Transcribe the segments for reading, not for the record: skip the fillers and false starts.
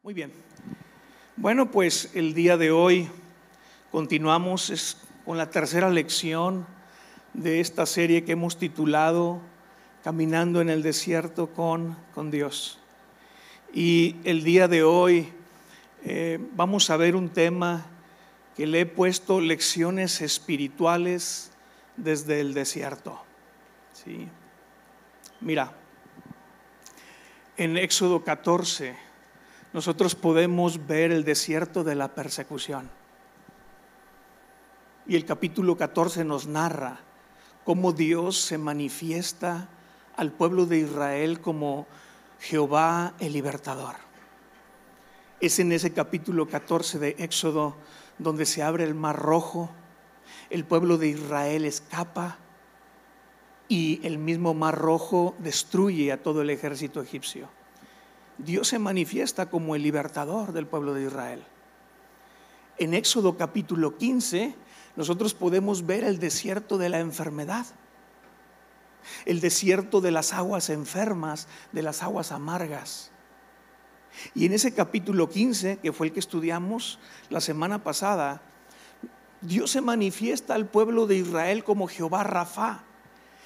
Muy bien. Bueno, pues el día de hoy continuamos con la tercera lección de esta serie que hemos titulado Caminando en el desierto con Dios. Y el día de hoy vamos a ver un tema que le he puesto lecciones espirituales desde el desierto. ¿Sí? Mira, en Éxodo 14 nosotros podemos ver el desierto de la persecución. Y el capítulo 14 nos narra cómo Dios se manifiesta al pueblo de Israel como Jehová el libertador. Es en ese capítulo 14 de Éxodo donde se abre el Mar Rojo, el pueblo de Israel escapa y el mismo Mar Rojo destruye a todo el ejército egipcio. Dios se manifiesta como el libertador del pueblo de Israel. En Éxodo capítulo 15 nosotros podemos ver el desierto de la enfermedad, el desierto de las aguas enfermas, de las aguas amargas. Y en ese capítulo 15, que fue el que estudiamos la semana pasada, Dios se manifiesta al pueblo de Israel como Jehová Rafa,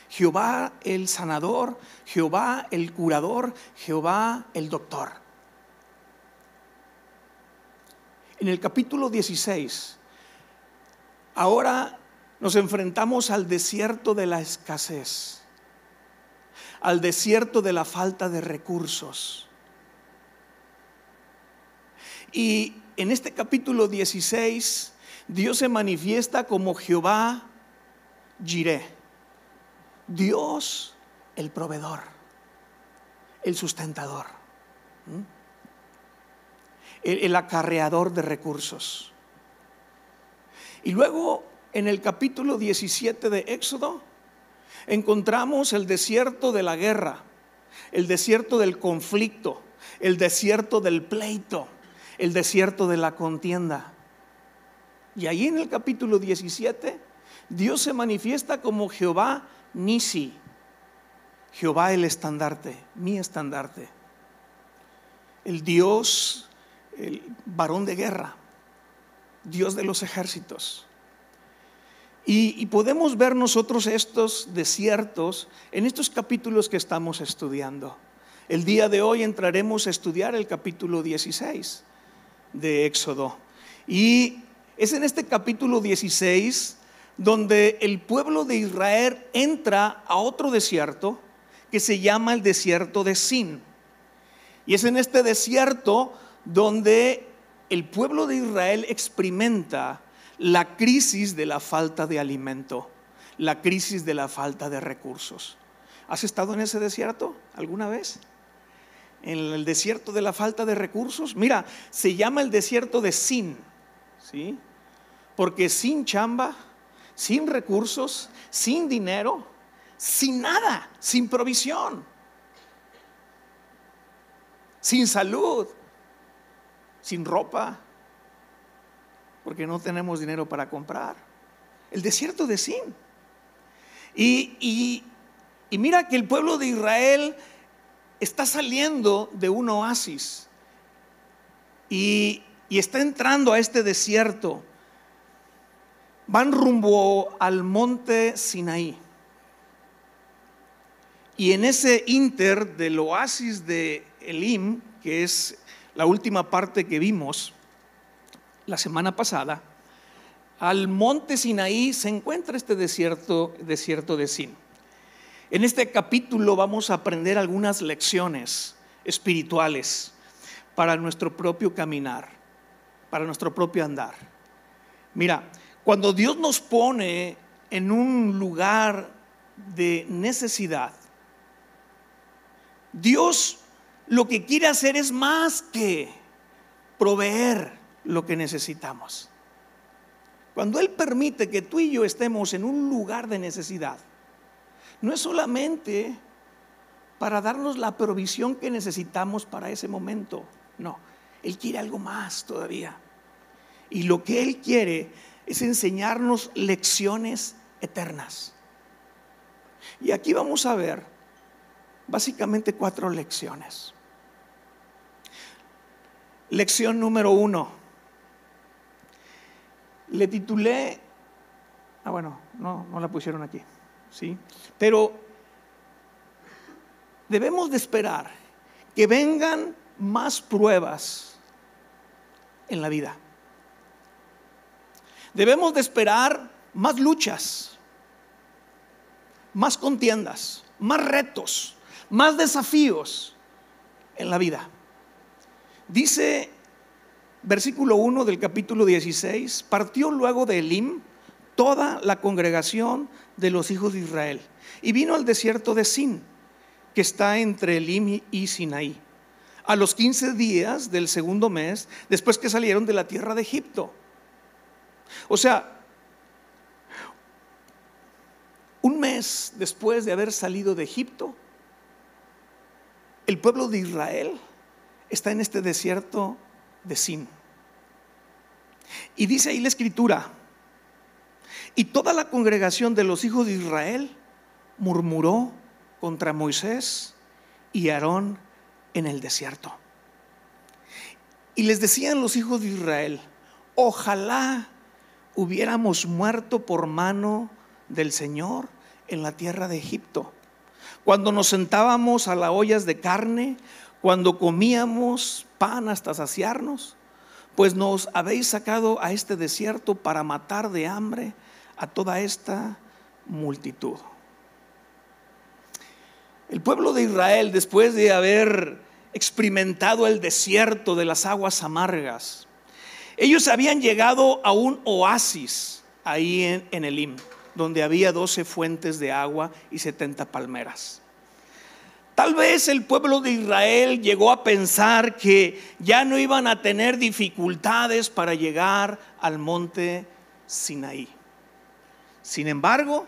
Jehová el sanador, Jehová el curador, Jehová el doctor. En el capítulo 16, ahora nos enfrentamos al desierto de la escasez, al desierto de la falta de recursos. Y en este capítulo 16, Dios se manifiesta como Jehová Jireh, Dios el proveedor, el sustentador, el acarreador de recursos. Y luego en el capítulo 17 de Éxodo encontramos el desierto de la guerra, el desierto del conflicto, el desierto del pleito, el desierto de la contienda. Y ahí en el capítulo 17 Dios se manifiesta como Jehová Nisi, Jehová el estandarte, mi estandarte, el Dios, el varón de guerra, Dios de los ejércitos. Y podemos ver nosotros estos desiertos en estos capítulos que estamos estudiando. El día de hoy entraremos a estudiar el capítulo 16 de Éxodo. Y es en este capítulo 16 donde el pueblo de Israel entra a otro desierto que se llama el desierto de Sin. Y es en este desierto donde el pueblo de Israel experimenta la crisis de la falta de alimento, la crisis de la falta de recursos. ¿Has estado en ese desierto alguna vez? En el desierto de la falta de recursos. Mira, se llama el desierto de Sin, ¿sí? Porque sin chamba, sin recursos, sin dinero, sin nada, sin provisión, sin salud, sin ropa, porque no tenemos dinero para comprar. El desierto de Sin. Y mira que el pueblo de Israel está saliendo de un oasis y está entrando a este desierto. Van rumbo al monte Sinaí. Y en ese inter del oasis de Elim, que es la última parte que vimos la semana pasada, al monte Sinaí se encuentra este desierto de Sin. En este capítulo vamos a aprender algunas lecciones espirituales para nuestro propio caminar, para nuestro propio andar. Mira, cuando Dios nos pone en un lugar de necesidad, Dios lo que quiere hacer es más que proveer lo que necesitamos. Cuando Él permite que tú y yo estemos en un lugar de necesidad, no es solamente para darnos la provisión que necesitamos para ese momento. No, Él quiere algo más todavía. Y lo que Él quiere es enseñarnos lecciones eternas. Y aquí vamos a ver básicamente 4 lecciones. Lección número 1. Le titulé, no la pusieron aquí, ¿sí? Pero debemos de esperar que vengan más pruebas en la vida. Debemos de esperar más luchas, más contiendas, más retos, más desafíos en la vida. Dice versículo 1 del capítulo 16: partió luego de Elim toda la congregación de los hijos de Israel y vino al desierto de Sin, que está entre Elim y Sinaí, a los 15 días del segundo mes, después que salieron de la tierra de Egipto. O sea, un mes después de haber salido de Egipto, el pueblo de Israel está en este desierto de Sin. Y dice ahí la escritura: y toda la congregación de los hijos de Israel murmuró contra Moisés y Aarón en el desierto. Y les decían los hijos de Israel: ojalá hubiéramos muerto por mano del Señor en la tierra de Egipto, cuando nos sentábamos a las ollas de carne, cuando comíamos pan hasta saciarnos, pues nos habéis sacado a este desierto para matar de hambre a toda esta multitud. El pueblo de Israel, después de haber experimentado el desierto de las aguas amargas, ellos habían llegado a un oasis ahí en Elim, donde había 12 fuentes de agua y 70 palmeras. Tal vez el pueblo de Israel llegó a pensar que ya no iban a tener dificultades para llegar al monte Sinaí. Sin embargo,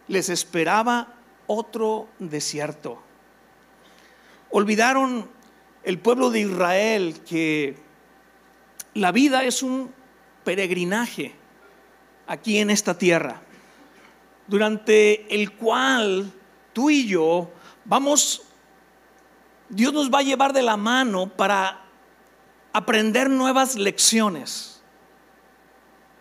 les esperaba otro desierto. Olvidaron el pueblo de Israel que la vida es un peregrinaje aquí en esta tierra, durante el cual tú y yo Dios nos va a llevar de la mano para aprender nuevas lecciones.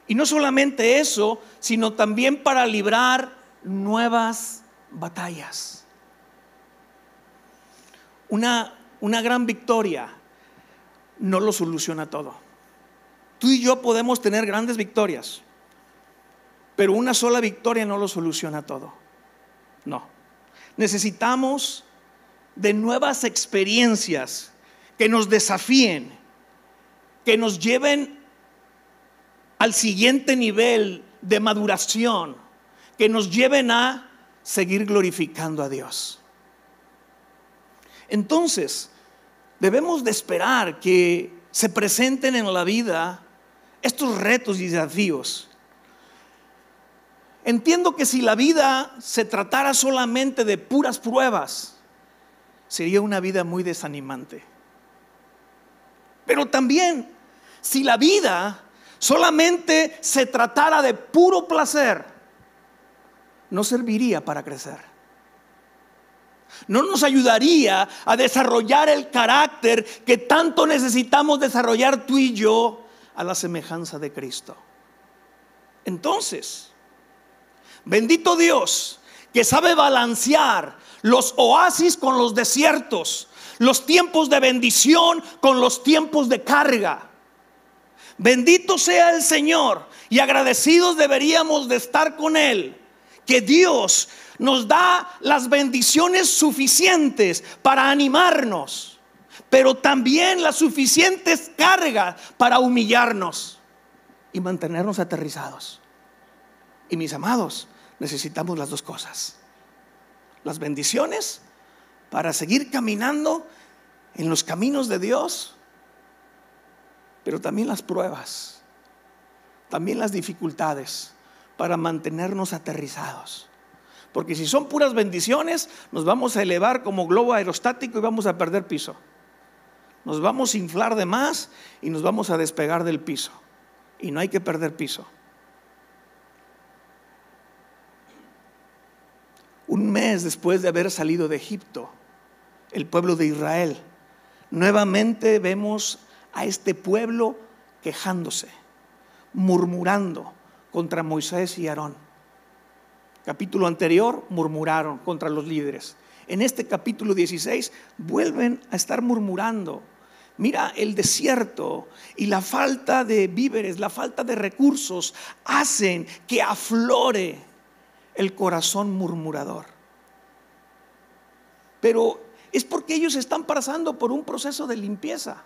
Y no solamente eso, sino también para librar nuevas batallas. Una gran victoria no lo soluciona todo. Tú y yo podemos tener grandes victorias, pero una sola victoria no lo soluciona todo. No. Necesitamos de nuevas experiencias que nos desafíen, que nos lleven al siguiente nivel de maduración, que nos lleven a seguir glorificando a Dios. Entonces, debemos de esperar que se presenten en la vida estos retos y desafíos. Entiendo que si la vida se tratara solamente de puras pruebas, sería una vida muy desanimante. Pero también, si la vida solamente se tratara de puro placer, no serviría para crecer. No nos ayudaría a desarrollar el carácter que tanto necesitamos desarrollar tú y yo a la semejanza de Cristo. Entonces, bendito Dios, que sabe balancear los oasis con los desiertos, los tiempos de bendición con los tiempos de carga. Bendito sea el Señor, y agradecidos deberíamos de estar con Él, que Dios nos da las bendiciones suficientes para animarnos, pero también las suficientes cargas para humillarnos y mantenernos aterrizados. Y mis amados, necesitamos las dos cosas: las bendiciones para seguir caminando en los caminos de Dios, pero también las pruebas, también las dificultades para mantenernos aterrizados. Porque si son puras bendiciones, nos vamos a elevar como globo aerostático y vamos a perder piso. Nos vamos a inflar de más y nos vamos a despegar del piso. Y no hay que perder piso. Un mes después de haber salido de Egipto, el pueblo de Israel, nuevamente vemos a este pueblo quejándose, murmurando contra Moisés y Aarón. Capítulo anterior murmuraron contra los líderes. En este capítulo 16 vuelven a estar murmurando. Mira, el desierto y la falta de víveres, la falta de recursos hacen que aflore el corazón murmurador. Pero es porque ellos están pasando por un proceso de limpieza.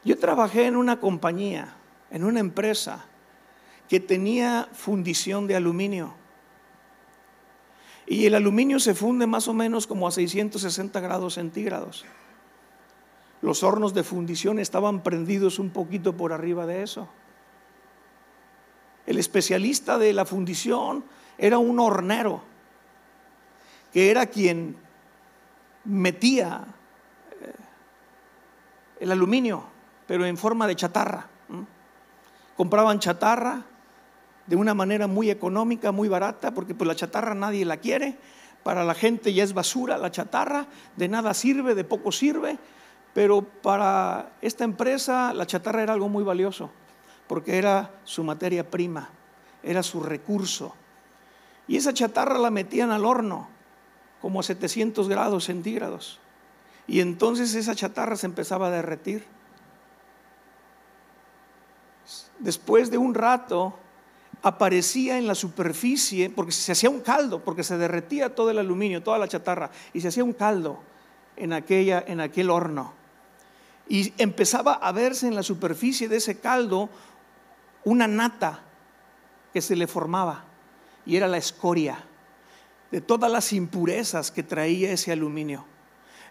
Yo trabajé en una compañía, en una empresa que tenía fundición de aluminio. Y el aluminio se funde más o menos como a 660 grados centígrados. Los hornos de fundición estaban prendidos un poquito por arriba de eso. El especialista de la fundición era un hornero, que era quien metía el aluminio, pero en forma de chatarra. Compraban chatarra de una manera muy económica, muy barata, porque pues la chatarra nadie la quiere. Para la gente ya es basura la chatarra, de nada sirve, de poco sirve. Pero para esta empresa la chatarra era algo muy valioso, porque era su materia prima, era su recurso. Y esa chatarra la metían al horno, como a 700 grados centígrados. Y entonces esa chatarra se empezaba a derretir. Después de un rato aparecía en la superficie, porque se hacía un caldo, porque se derretía todo el aluminio, toda la chatarra, y se hacía un caldo en aquel horno. Y empezaba a verse en la superficie de ese caldo una nata que se le formaba, y era la escoria de todas las impurezas que traía ese aluminio.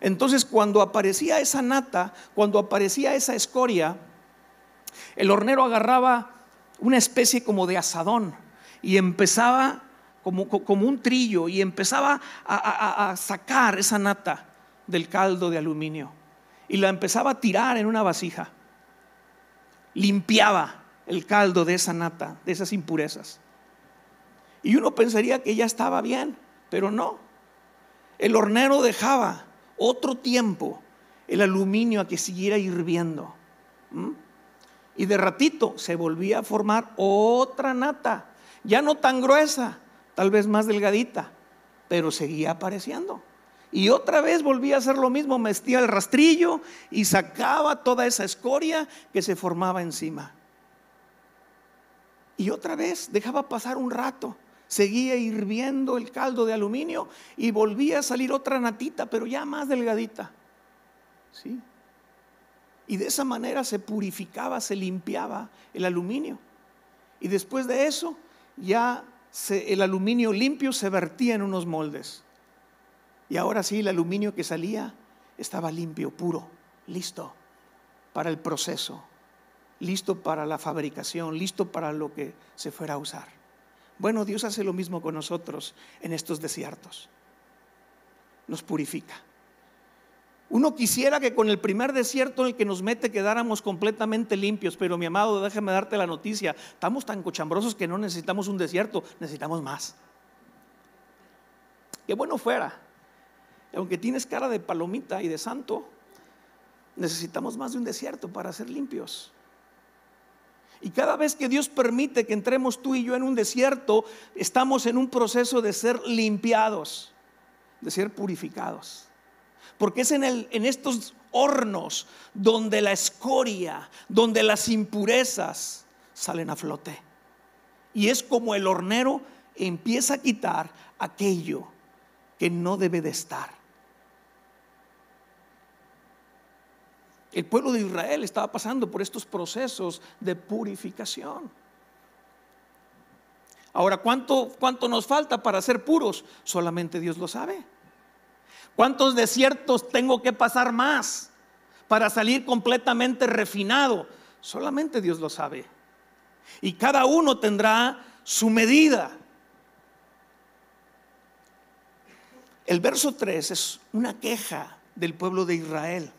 Entonces, cuando aparecía esa nata, cuando aparecía esa escoria, el hornero agarraba una especie como de asadón y empezaba como un trillo, y empezaba a sacar esa nata del caldo de aluminio y la empezaba a tirar en una vasija. Limpiaba el caldo de esa nata, de esas impurezas. Y uno pensaría que ya estaba bien, pero no. El hornero dejaba otro tiempo el aluminio a que siguiera hirviendo. Y de ratito se volvía a formar otra nata, ya no tan gruesa, tal vez más delgadita, pero seguía apareciendo. Y otra vez volvía a hacer lo mismo, metía el rastrillo y sacaba toda esa escoria que se formaba encima. Y otra vez dejaba pasar un rato, seguía hirviendo el caldo de aluminio y volvía a salir otra natita, pero ya más delgadita. ¿Sí? Y de esa manera se purificaba, se limpiaba el aluminio. Y después de eso, ya el aluminio limpio se vertía en unos moldes. Y ahora sí, el aluminio que salía estaba limpio, puro, listo para el proceso, listo para la fabricación, listo para lo que se fuera a usar. Bueno, Dios hace lo mismo con nosotros en estos desiertos. Nos purifica. Uno quisiera que con el primer desierto en el que nos mete quedáramos completamente limpios, pero mi amado, déjame darte la noticia, estamos tan cochambrosos que no necesitamos un desierto, necesitamos más. Qué bueno fuera, aunque tienes cara de palomita y de santo, necesitamos más de un desierto para ser limpios. Y cada vez que Dios permite que entremos tú y yo en un desierto, estamos en un proceso de ser limpiados, de ser purificados. Porque es en estos hornos donde la escoria, donde las impurezas salen a flote. Y es como el hornero empieza a quitar aquello que no debe de estar. El pueblo de Israel estaba pasando por estos procesos de purificación. Ahora, ¿cuánto nos falta para ser puros? Solamente Dios lo sabe. ¿Cuántos desiertos tengo que pasar más para salir completamente refinado? Solamente Dios lo sabe. Y cada uno tendrá su medida. El verso 3 es una queja del pueblo de Israel.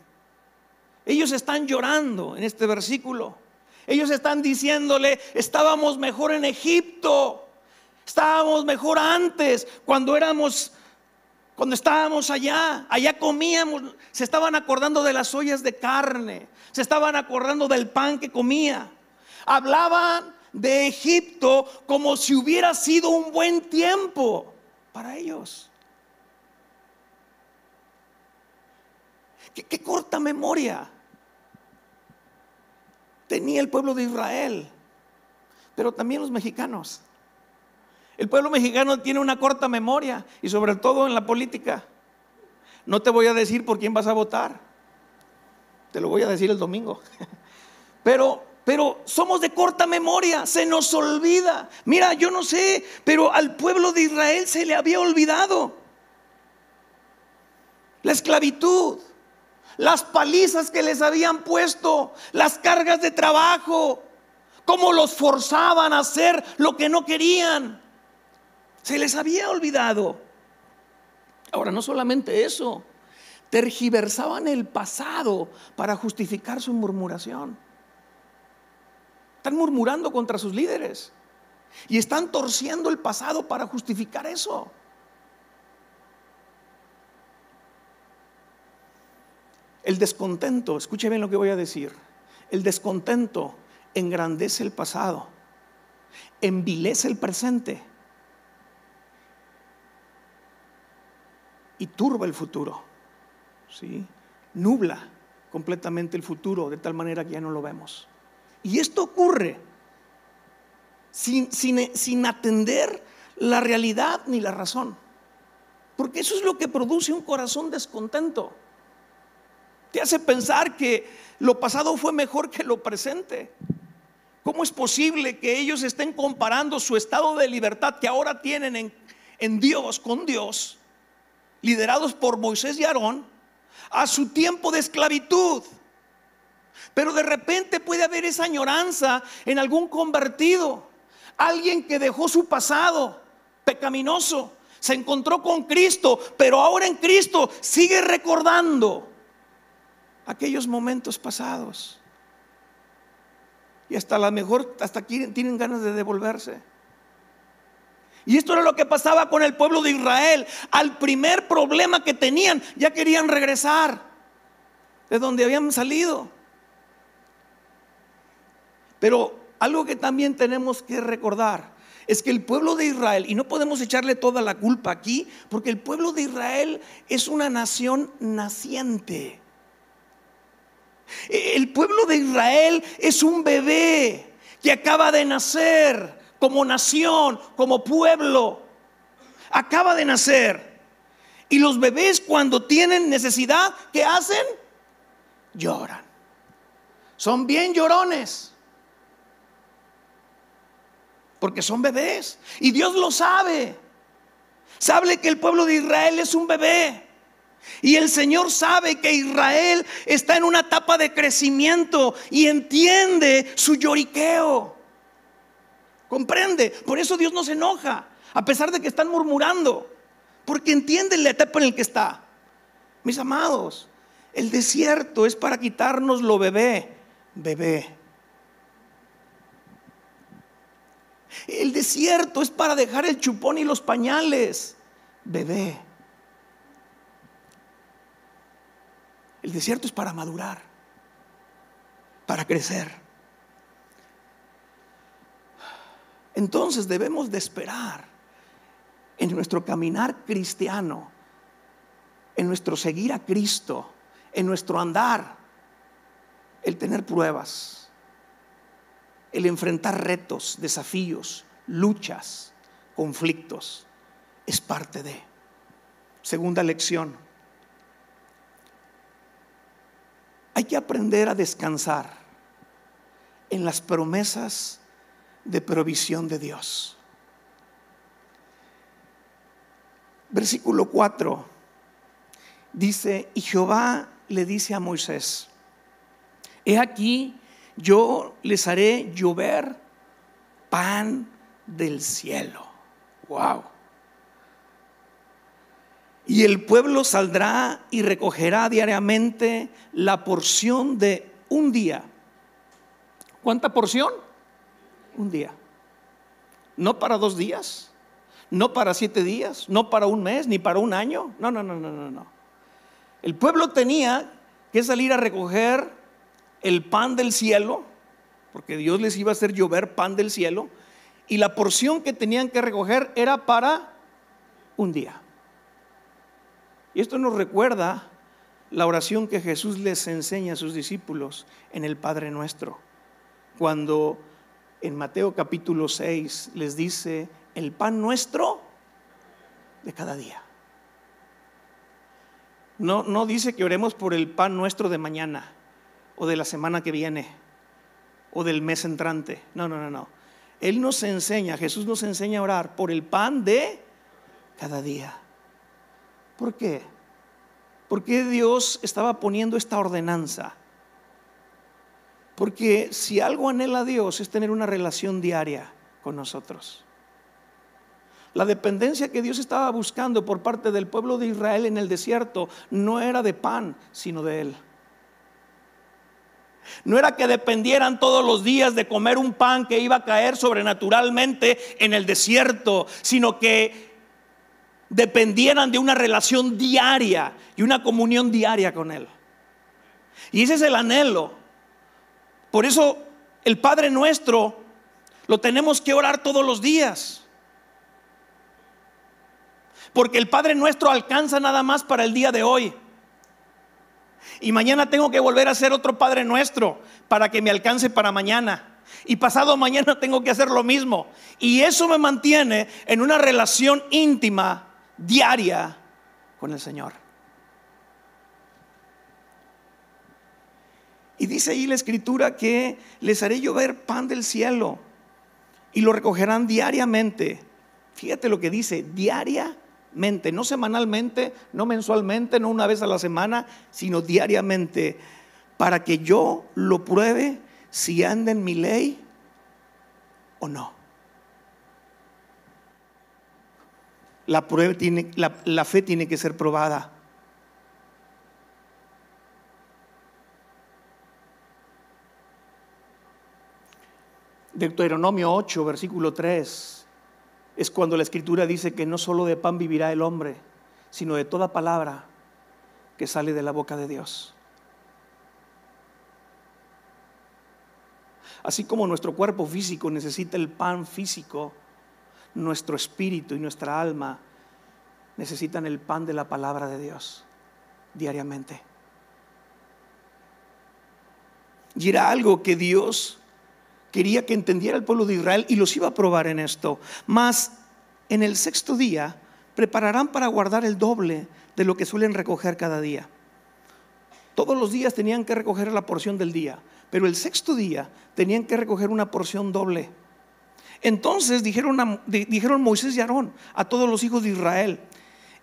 Ellos están llorando en este versículo. Ellos están diciéndole: estábamos mejor en Egipto, estábamos mejor antes, cuando éramos Cuando estábamos allá comíamos, se estaban acordando de las ollas de carne, se estaban acordando del pan que comía. Hablaban de Egipto como si hubiera sido un buen tiempo para ellos. Qué corta memoria tenía el pueblo de Israel, pero también los mexicanos. El pueblo mexicano tiene una corta memoria, y sobre todo en la política. No te voy a decir por quién vas a votar, te lo voy a decir el domingo. Pero somos de corta memoria, se nos olvida. Mira, yo no sé, pero al pueblo de Israel se le había olvidado la esclavitud, las palizas que les habían puesto, las cargas de trabajo, cómo los forzaban a hacer lo que no querían. Se les había olvidado. Ahora, no solamente eso, tergiversaban el pasado para justificar su murmuración. Están murmurando contra sus líderes y están torciendo el pasado para justificar eso. El descontento, escuche bien lo que voy a decir. El descontento engrandece el pasado, envilece el presente y turba el futuro, ¿sí? Nubla completamente el futuro de tal manera que ya no lo vemos. Y esto ocurre sin atender la realidad ni la razón, porque eso es lo que produce un corazón descontento. Te hace pensar que lo pasado fue mejor que lo presente. ¿Cómo es posible que ellos estén comparando su estado de libertad que ahora tienen en Dios, con Dios, liderados por Moisés y Aarón, a su tiempo de esclavitud? Pero de repente puede haber esa añoranza en algún convertido, alguien que dejó su pasado pecaminoso, se encontró con Cristo, pero ahora en Cristo sigue recordando aquellos momentos pasados, y hasta a lo mejor hasta tienen ganas de devolverse. Y esto era lo que pasaba con el pueblo de Israel. Al primer problema que tenían, ya querían regresar de donde habían salido. Pero algo que también tenemos que recordar es que el pueblo de Israel, y no podemos echarle toda la culpa aquí, porque el pueblo de Israel es una nación naciente. El pueblo de Israel es un bebé que acaba de nacer como nación, como pueblo. Acaba de nacer. Y los bebés, cuando tienen necesidad, ¿qué hacen? Lloran. Son bien llorones, porque son bebés. Y Dios lo sabe. Sabe que el pueblo de Israel es un bebé. Y el Señor sabe que Israel está en una etapa de crecimiento y entiende su lloriqueo. ¿Comprende? Por eso Dios no se enoja, a pesar de que están murmurando, porque entiende la etapa en la que está. Mis amados, el desierto es para quitarnos lo bebé. El desierto es para dejar el chupón y los pañales. Bebé. El desierto es para madurar, para crecer. Entonces debemos de esperar en nuestro caminar cristiano, en nuestro seguir a Cristo, en nuestro andar, el tener pruebas, el enfrentar retos, desafíos, luchas, conflictos. Es parte de. Segunda lección: hay que aprender a descansar en las promesas de provisión de Dios. Versículo 4 dice: y Jehová le dice a Moisés: he aquí, yo les haré llover pan del cielo. Wow. Y el pueblo saldrá y recogerá diariamente la porción de un día. ¿Cuánta porción? Un día. No para 2 días, no para 7 días, no para un mes, ni para un año. No. El pueblo tenía que salir a recoger el pan del cielo, porque Dios les iba a hacer llover pan del cielo, y la porción que tenían que recoger era para un día. Y esto nos recuerda la oración que Jesús les enseña a sus discípulos en el Padre Nuestro, cuando en Mateo capítulo 6 les dice: el pan nuestro de cada día. No dice que oremos por el pan nuestro de mañana, o de la semana que viene, o del mes entrante. No. Él nos enseña, Jesús nos enseña a orar por el pan de cada día. ¿Por qué? ¿Por qué Dios estaba poniendo esta ordenanza? Porque si algo anhela Dios es tener una relación diaria con nosotros. La dependencia que Dios estaba buscando por parte del pueblo de Israel en el desierto no era de pan, sino de Él. No era que dependieran todos los días de comer un pan que iba a caer sobrenaturalmente en el desierto, sino que dependieran de una relación diaria y una comunión diaria con Él. Y ese es el anhelo. Por eso el Padre Nuestro lo tenemos que orar todos los días, porque el Padre Nuestro alcanza nada más para el día de hoy. Y mañana tengo que volver a hacer otro Padre Nuestro para que me alcance para mañana. Y pasado mañana tengo que hacer lo mismo. Y eso me mantiene en una relación íntima, diaria con el Señor. Y dice ahí la Escritura que les haré llover pan del cielo y lo recogerán diariamente. Fíjate lo que dice: diariamente, no semanalmente, no mensualmente, no una vez a la semana, sino diariamente, para que yo lo pruebe si anda en mi ley o no. La fe tiene que ser probada. Deuteronomio 8, versículo 3, es cuando la Escritura dice que no solo de pan vivirá el hombre, sino de toda palabra que sale de la boca de Dios. Así como nuestro cuerpo físico necesita el pan físico, nuestro espíritu y nuestra alma necesitan el pan de la palabra de Dios diariamente. Y era algo que Dios quería que entendiera el pueblo de Israel y los iba a probar en esto. Mas en el 6º día prepararán para guardar el doble de lo que suelen recoger cada día. Todos los días tenían que recoger la porción del día, pero el 6º día tenían que recoger una porción doble. Entonces dijeron Moisés y Aarón a todos los hijos de Israel: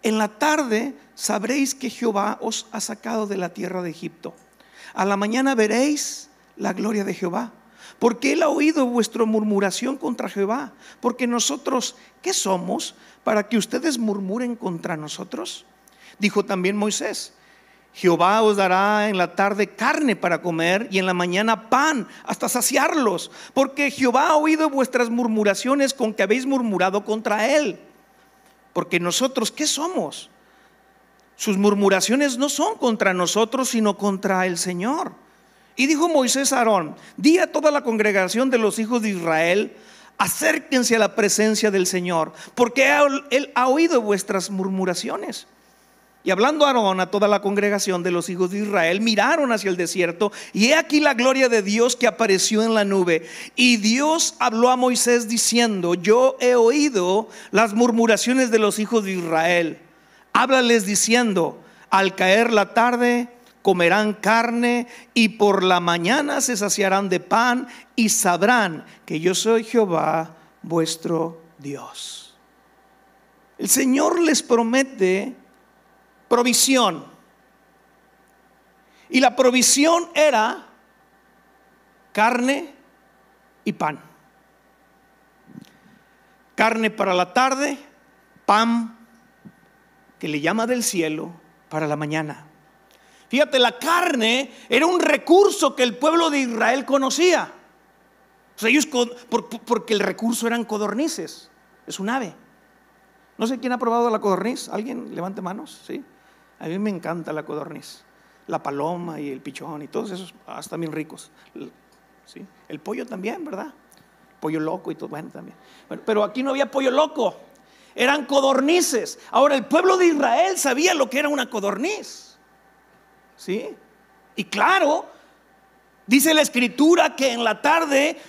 en la tarde sabréis que Jehová os ha sacado de la tierra de Egipto. A la mañana veréis la gloria de Jehová, porque Él ha oído vuestra murmuración contra Jehová. Porque nosotros, ¿qué somos para que ustedes murmuren contra nosotros? Dijo también Moisés: Jehová os dará en la tarde carne para comer, y en la mañana pan hasta saciarlos, porque Jehová ha oído vuestras murmuraciones con que habéis murmurado contra Él. Porque nosotros, ¿qué somos? Sus murmuraciones no son contra nosotros, sino contra el Señor. Y dijo Moisés a Aarón: di a toda la congregación de los hijos de Israel: acérquense a la presencia del Señor, porque Él ha oído vuestras murmuraciones. Y hablando Aarón a toda la congregación de los hijos de Israel, miraron hacia el desierto, y he aquí la gloria de Dios que apareció en la nube. Y Dios habló a Moisés diciendo: yo he oído las murmuraciones de los hijos de Israel. Háblales diciendo: al caer la tarde comerán carne, y por la mañana se saciarán de pan, y sabrán que yo soy Jehová vuestro Dios. El Señor les promete provisión, y la provisión era carne y pan. Carne para la tarde, pan que le llama del cielo para la mañana. Fíjate, la carne era un recurso que el pueblo de Israel conocía. O sea, ellos, porque el recurso eran codornices, es un ave. No sé quién ha probado la codorniz. ¿Alguien levante manos? ¿Sí? A mí me encanta la codorniz. La paloma y el pichón y todos esos están bien ricos. ¿Sí? El pollo también, ¿verdad? Pollo loco y todo, bueno, también. Bueno, pero aquí no había pollo loco, eran codornices. Ahora, el pueblo de Israel sabía lo que era una codorniz. ¿Sí? Y claro, dice la escritura que en la tarde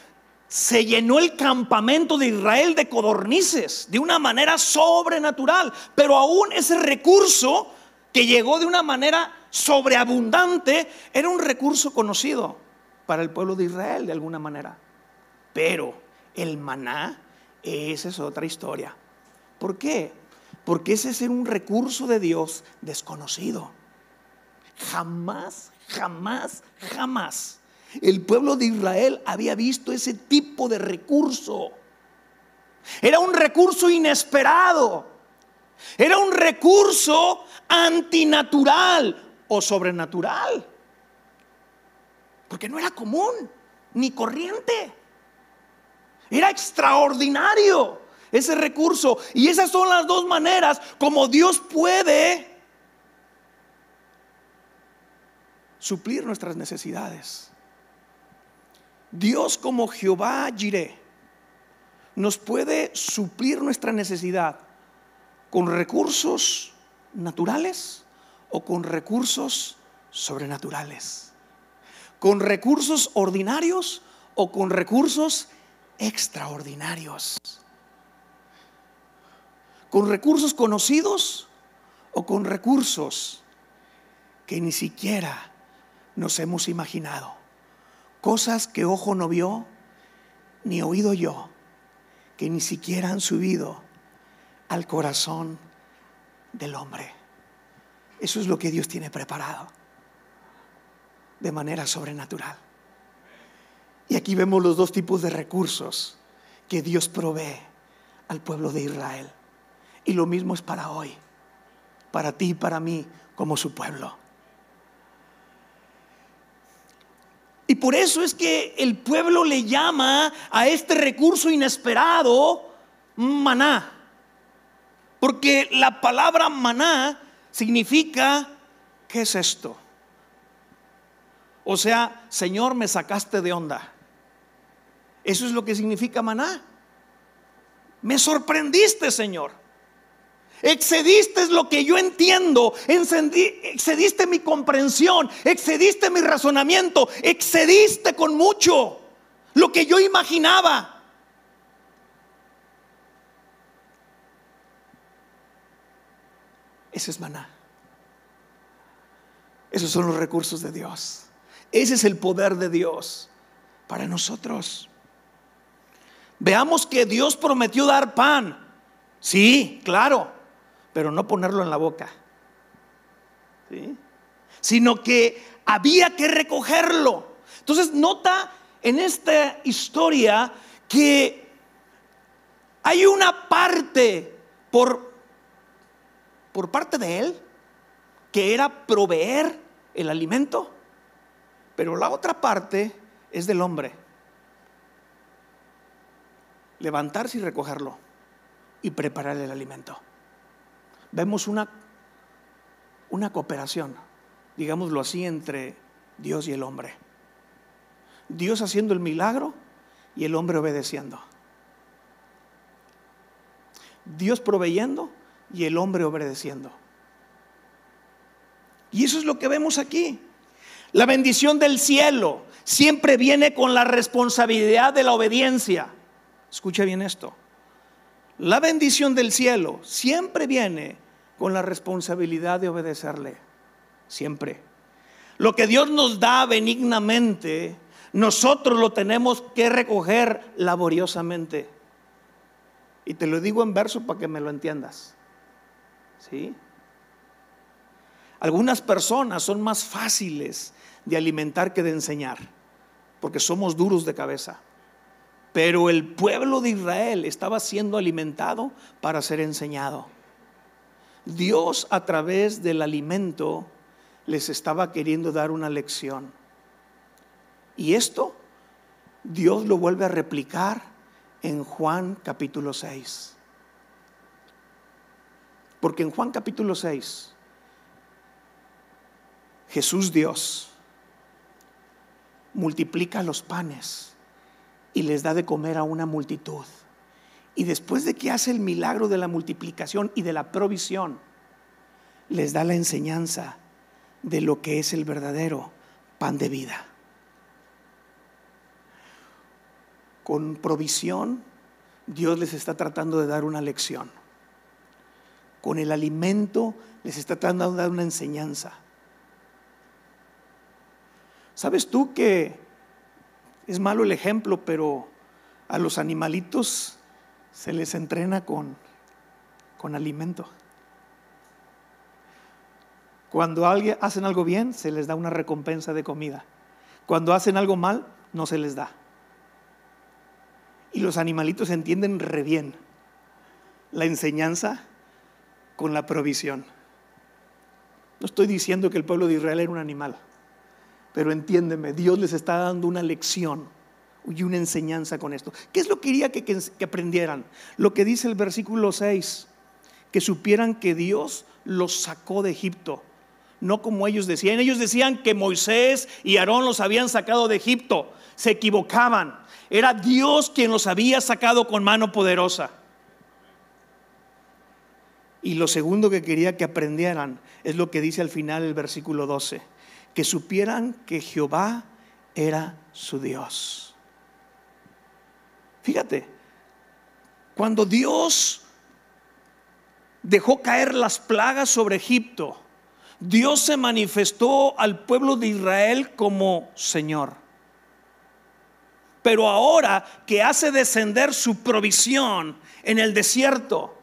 se llenó el campamento de Israel de codornices de una manera sobrenatural. Pero aún ese recurso que llegó de una manera sobreabundante era un recurso conocido para el pueblo de Israel de alguna manera. Pero el maná, esa es otra historia. ¿Por qué? Porque ese es un recurso de Dios desconocido. Jamás el pueblo de Israel había visto ese tipo de recurso. Era un recurso inesperado. Era un recurso antinatural o sobrenatural. Porque no era común ni corriente. Era extraordinario ese recurso. Y esas son las dos maneras como Dios puede suplir nuestras necesidades. Dios, como Jehová Jireh, nos puede suplir nuestra necesidad con recursos naturales o con recursos sobrenaturales, con recursos ordinarios o con recursos extraordinarios, con recursos conocidos o con recursos que ni siquiera nos hemos imaginado, cosas que ojo no vio ni oído yo, que ni siquiera han subido al corazón del hombre. Eso es lo que Dios tiene preparado de manera sobrenatural. Y aquí vemos los dos tipos de recursos que Dios provee al pueblo de Israel. Y lo mismo es para hoy, para ti y para mí como su pueblo. Y por eso es que el pueblo le llama a este recurso inesperado maná. Porque la palabra maná significa, ¿qué es esto? O sea, Señor, me sacaste de onda. Eso es lo que significa maná. Me sorprendiste, Señor. Excediste lo que yo entiendo, excediste mi comprensión, excediste mi razonamiento, excediste con mucho lo que yo imaginaba. Ese es maná. Esos son los recursos de Dios. Ese es el poder de Dios para nosotros. Veamos que Dios prometió dar pan. Sí, claro, pero no ponerlo en la boca. ¿Sí? Sino que había que recogerlo. Entonces nota en esta historia que hay una parte por parte de Él, que era proveer el alimento, pero la otra parte es del hombre. Levantarse y recogerlo y preparar el alimento. Vemos una cooperación, digámoslo así, entre Dios y el hombre. Dios haciendo el milagro y el hombre obedeciendo. Dios proveyendo y el hombre obedeciendo. Y eso es lo que vemos aquí. La bendición del cielo siempre viene con la responsabilidad de la obediencia. Escucha bien esto. La bendición del cielo siempre viene con la responsabilidad de obedecerle. Siempre. Lo que Dios nos da benignamente, nosotros lo tenemos que recoger laboriosamente. Y te lo digo en verso para que me lo entiendas. ¿Sí? Algunas personas son más fáciles de alimentar que de enseñar, porque somos duros de cabeza. Pero el pueblo de Israel estaba siendo alimentado para ser enseñado. Dios, a través del alimento, les estaba queriendo dar una lección. Y esto Dios lo vuelve a replicar en Juan capítulo 6. Porque en Juan capítulo 6, Jesús Dios multiplica los panes y les da de comer a una multitud. Y después de que hace el milagro de la multiplicación y de la provisión, les da la enseñanza de lo que es el verdadero pan de vida. Con provisión, Dios les está tratando de dar una lección. Con el alimento les está tratando de dar una enseñanza. ¿Sabes tú que es malo el ejemplo, pero a los animalitos se les entrena con alimento? Cuando hacen algo bien, se les da una recompensa de comida. Cuando hacen algo mal, no se les da. Y los animalitos entienden re bien la enseñanza con la provisión. No estoy diciendo que el pueblo de Israel era un animal, pero entiéndeme, Dios les está dando una lección y una enseñanza con esto. ¿Qué es lo que quería que aprendieran? Lo que dice el versículo 6, que supieran que Dios los sacó de Egipto. No como ellos decían. Ellos decían que Moisés y Aarón los habían sacado de Egipto. Se equivocaban. Era Dios quien los había sacado con mano poderosa. Y lo segundo que quería que aprendieran es lo que dice al final el versículo 12, que supieran que Jehová era su Dios. Fíjate, cuando Dios dejó caer las plagas sobre Egipto, Dios se manifestó al pueblo de Israel como Señor. Pero ahora que hace descender su provisión en el desierto,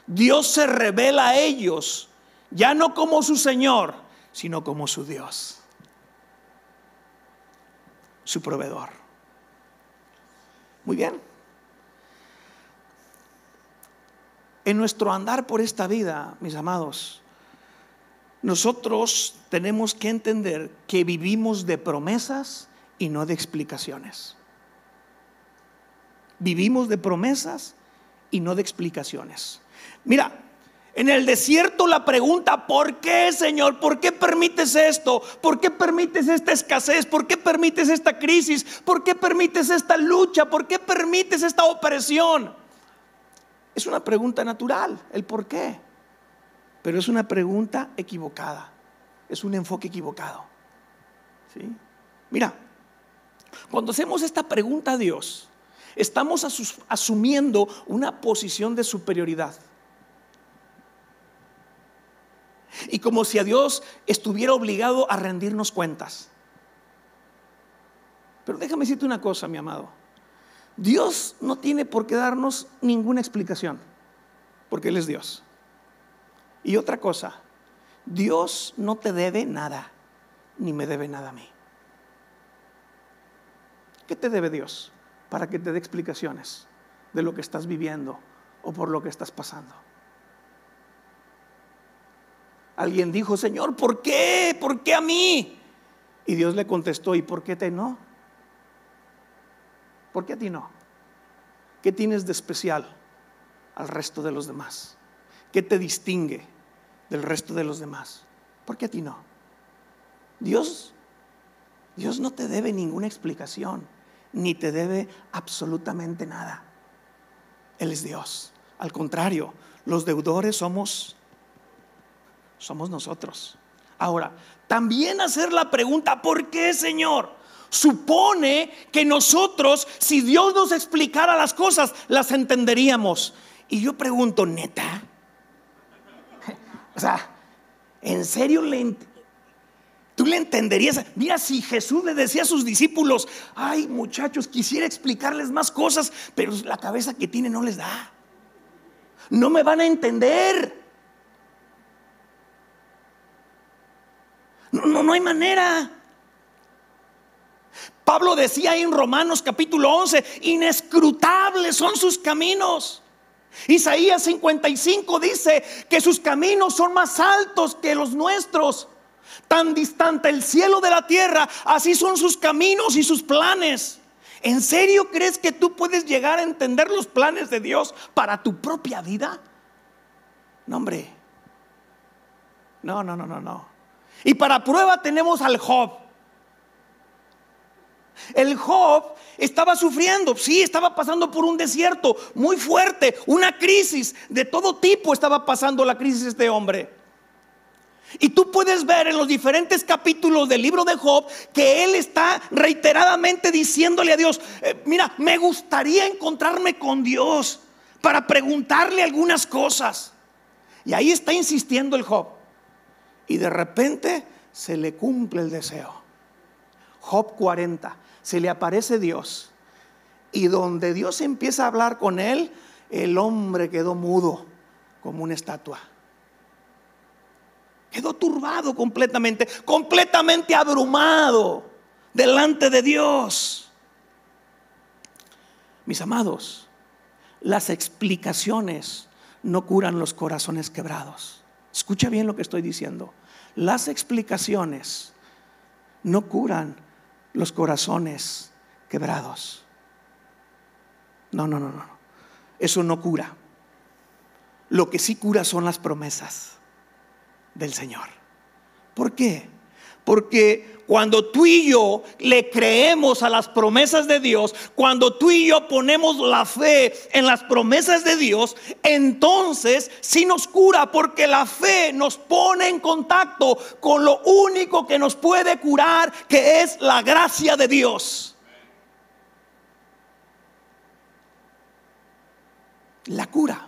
Dios se revela a ellos ya no como su Señor, sino como su Dios, su proveedor. Muy bien. En nuestro andar por esta vida, mis amados, nosotros tenemos que entender que vivimos de promesas y no de explicaciones. Vivimos de promesas y no de explicaciones. Mira, en el desierto la pregunta, ¿por qué, Señor? ¿Por qué permites esto? ¿Por qué permites esta escasez? ¿Por qué permites esta crisis? ¿Por qué permites esta lucha? ¿Por qué permites esta opresión? Es una pregunta natural, el por qué. Pero es una pregunta equivocada. Es un enfoque equivocado. ¿Sí? Mira, cuando hacemos esta pregunta a Dios, estamos asumiendo una posición de superioridad. Y como si a Dios estuviera obligado a rendirnos cuentas. Pero déjame decirte una cosa, mi amado. Dios no tiene por qué darnos ninguna explicación, porque Él es Dios. Y otra cosa, Dios no te debe nada, ni me debe nada a mí. ¿Qué te debe Dios para que te dé explicaciones de lo que estás viviendo o por lo que estás pasando? Alguien dijo, Señor, ¿por qué? ¿Por qué a mí? Y Dios le contestó, ¿y por qué te no? ¿Por qué a ti no? ¿Qué tienes de especial al resto de los demás? ¿Qué te distingue del resto de los demás? ¿Por qué a ti no? Dios no te debe ninguna explicación, ni te debe absolutamente nada. Él es Dios. Al contrario, los deudores somos nosotros. Ahora, también hacer la pregunta, ¿por qué, Señor? Supone que nosotros, si Dios nos explicara las cosas, las entenderíamos. Y yo pregunto, ¿neta? O sea, ¿en serio tú le entenderías? Mira, si Jesús le decía a sus discípulos, ay, muchachos, quisiera explicarles más cosas, pero la cabeza que tiene no les da. No me van a entender. No hay manera. Pablo decía ahí en Romanos capítulo 11, inescrutables son sus caminos. Isaías 55 dice que sus caminos son más altos que los nuestros. Tan distante el cielo de la tierra, así son sus caminos y sus planes. ¿En serio crees que tú puedes llegar a entender los planes de Dios para tu propia vida? No, hombre. No. Y para prueba tenemos al Job. El Job estaba sufriendo, sí, estaba pasando por un desierto muy fuerte, una crisis de todo tipo estaba pasando la crisis de este hombre. Y tú puedes ver en los diferentes capítulos del libro de Job que él está reiteradamente diciéndole a Dios, mira, me gustaría encontrarme con Dios para preguntarle algunas cosas. Y ahí está insistiendo el Job. Y de repente se le cumple el deseo. Job 40, se le aparece Dios. Y donde Dios empieza a hablar con él, el hombre quedó mudo como una estatua. Quedó turbado completamente abrumado delante de Dios. Mis amados, las explicaciones no curan los corazones quebrados. Escucha bien lo que estoy diciendo. Las explicaciones no curan los corazones quebrados. No. Eso no cura. Lo que sí cura son las promesas del Señor. ¿Por qué? Porque cuando tú y yo le creemos a las promesas de Dios, cuando tú y yo ponemos la fe en las promesas de Dios, entonces sí nos cura, porque la fe nos pone en contacto con lo único que nos puede curar, que es la gracia de Dios. La cura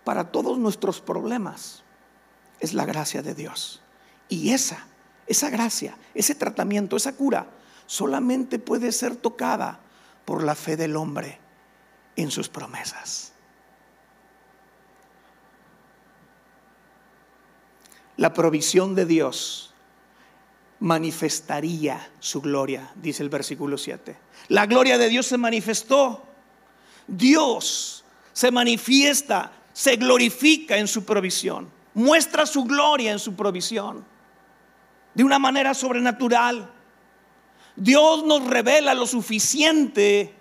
para todos nuestros problemas es la gracia de Dios. Y esa gracia, ese tratamiento, esa cura solamente puede ser tocada por la fe del hombre en sus promesas. La provisión de Dios manifestaría su gloria, dice el versículo 7. La gloria de Dios se manifestó. Dios se manifiesta, se glorifica en su provisión, muestra su gloria en su provisión de una manera sobrenatural. Dios nos revela lo suficiente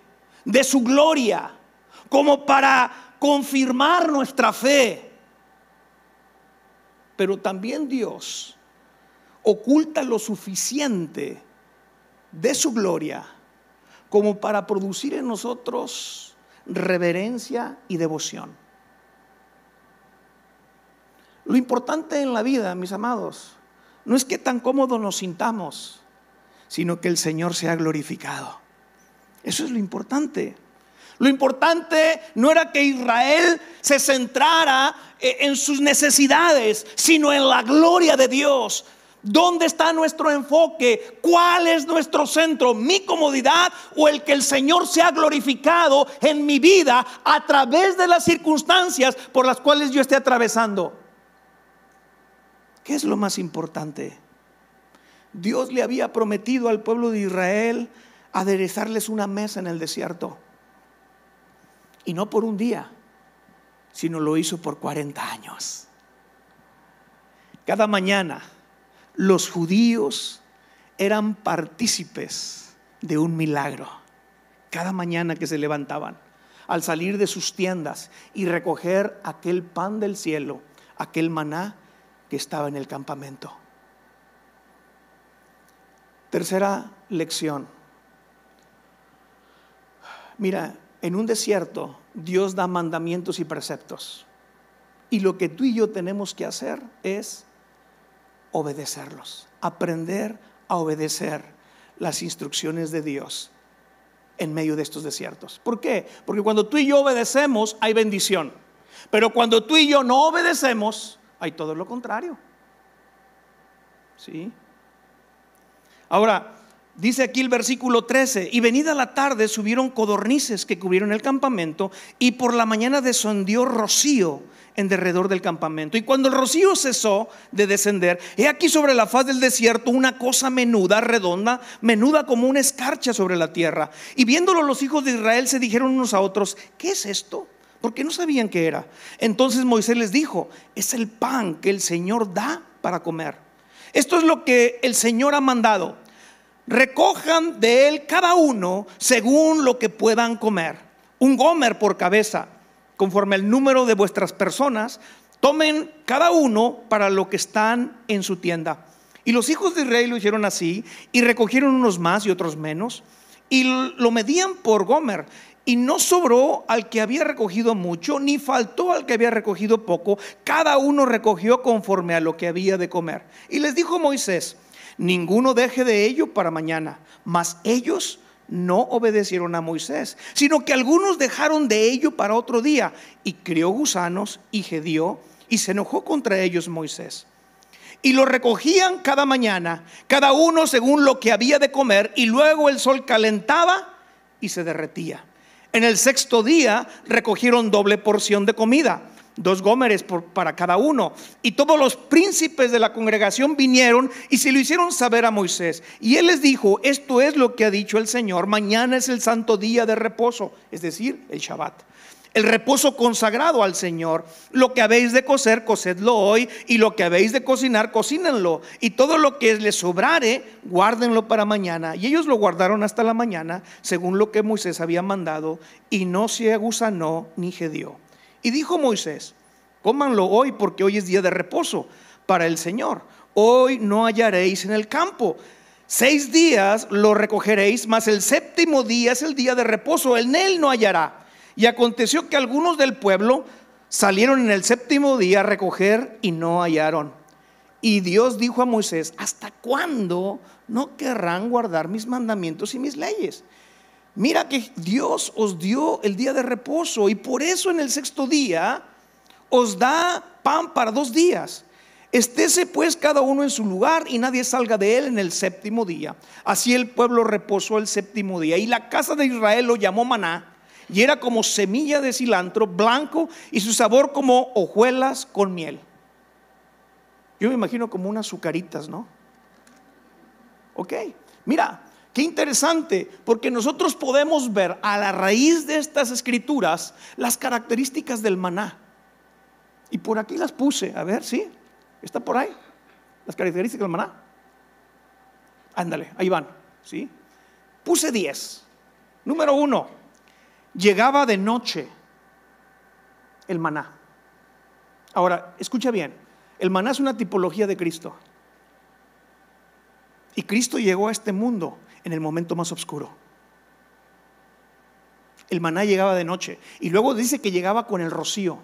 de su gloria como para confirmar nuestra fe. Pero también Dios oculta lo suficiente de su gloria como para producir en nosotros reverencia y devoción. Lo importante en la vida, mis amados, no es que tan cómodos nos sintamos, sino que el Señor sea glorificado. Eso es lo importante. Lo importante no era que Israel se centrara en sus necesidades, sino en la gloria de Dios. ¿Dónde está nuestro enfoque? ¿Cuál es nuestro centro? ¿Mi comodidad o el que el Señor sea glorificado en mi vida a través de las circunstancias por las cuales yo esté atravesando? ¿Qué es lo más importante? Dios le había prometido al pueblo de Israel aderezarles una mesa en el desierto. Y no por un día, sino lo hizo por 40 años. Cada mañana los judíos eran partícipes de un milagro. Cada mañana que se levantaban, al salir de sus tiendas y recoger aquel pan del cielo, aquel maná que estaba en el campamento. Tercera lección. Mira, en un desierto Dios da mandamientos y preceptos, y lo que tú y yo tenemos que hacer es obedecerlos, aprender a obedecer las instrucciones de Dios en medio de estos desiertos. ¿Por qué? Porque cuando tú y yo obedecemos hay bendición, pero cuando tú y yo no obedecemos hay todo lo contrario. ¿Sí? Ahora, dice aquí el versículo 13: y venida la tarde subieron codornices que cubrieron el campamento, y por la mañana descendió rocío en derredor del campamento. Y cuando el rocío cesó de descender, he aquí sobre la faz del desierto una cosa menuda, redonda, menuda como una escarcha sobre la tierra. Y viéndolo los hijos de Israel se dijeron unos a otros: ¿qué es esto? Porque no sabían qué era. Entonces Moisés les dijo: es el pan que el Señor da para comer. Esto es lo que el Señor ha mandado. Recojan de él cada uno según lo que puedan comer, un gomer por cabeza, conforme al número de vuestras personas. tomen cada uno para lo que están en su tienda. Y los hijos de Israel lo hicieron así, y recogieron unos más y otros menos, y lo medían por gomer. Y no sobró al que había recogido mucho, ni faltó al que había recogido poco. Cada uno recogió conforme a lo que había de comer. Y les dijo Moisés: ninguno deje de ello para mañana. Mas ellos no obedecieron a Moisés, sino que algunos dejaron de ello para otro día. Y crió gusanos y gedió, y se enojó contra ellos Moisés. Y lo recogían cada mañana, cada uno según lo que había de comer, y luego el sol calentaba y se derretía. En el sexto día recogieron doble porción de comida, 2 gómeres para cada uno. Y todos los príncipes de la congregación vinieron y se lo hicieron saber a Moisés. Y él les dijo: esto es lo que ha dicho el Señor: mañana es el santo día de reposo, es decir, el Shabbat, el reposo consagrado al Señor. Lo que habéis de cocer, cocedlo hoy, y lo que habéis de cocinar, cocínenlo. Y todo lo que les sobrare, guárdenlo para mañana. Y ellos lo guardaron hasta la mañana, según lo que Moisés había mandado, y no se agusanó ni gedió. Y dijo Moisés: cómanlo hoy, porque hoy es día de reposo para el Señor. Hoy no hallaréis en el campo. 6 días lo recogeréis, mas el séptimo día es el día de reposo, en él no hallará. Y aconteció que algunos del pueblo salieron en el séptimo día a recoger y no hallaron. Y Dios dijo a Moisés: ¿hasta cuándo no querrán guardar mis mandamientos y mis leyes? Mira que Dios os dio el día de reposo, y por eso en el sexto día os da pan para 2 días. Estése pues cada uno en su lugar, y nadie salga de él en el séptimo día. Así el pueblo reposó el séptimo día. Y la casa de Israel lo llamó maná, y era como semilla de cilantro blanco, y su sabor como hojuelas con miel. Yo me imagino como unas azucaritas, ¿no? Ok, mira, qué interesante, porque nosotros podemos ver a la raíz de estas escrituras las características del maná. Y por aquí las puse, a ver, ¿sí? ¿Está por ahí? Las características del maná. Ándale, ahí van, ¿sí? Puse 10. Número 1, llegaba de noche el maná. Ahora, escucha bien, el maná es una tipología de Cristo. Y Cristo llegó a este mundo en el momento más oscuro. El maná llegaba de noche, y luego dice que llegaba con el rocío.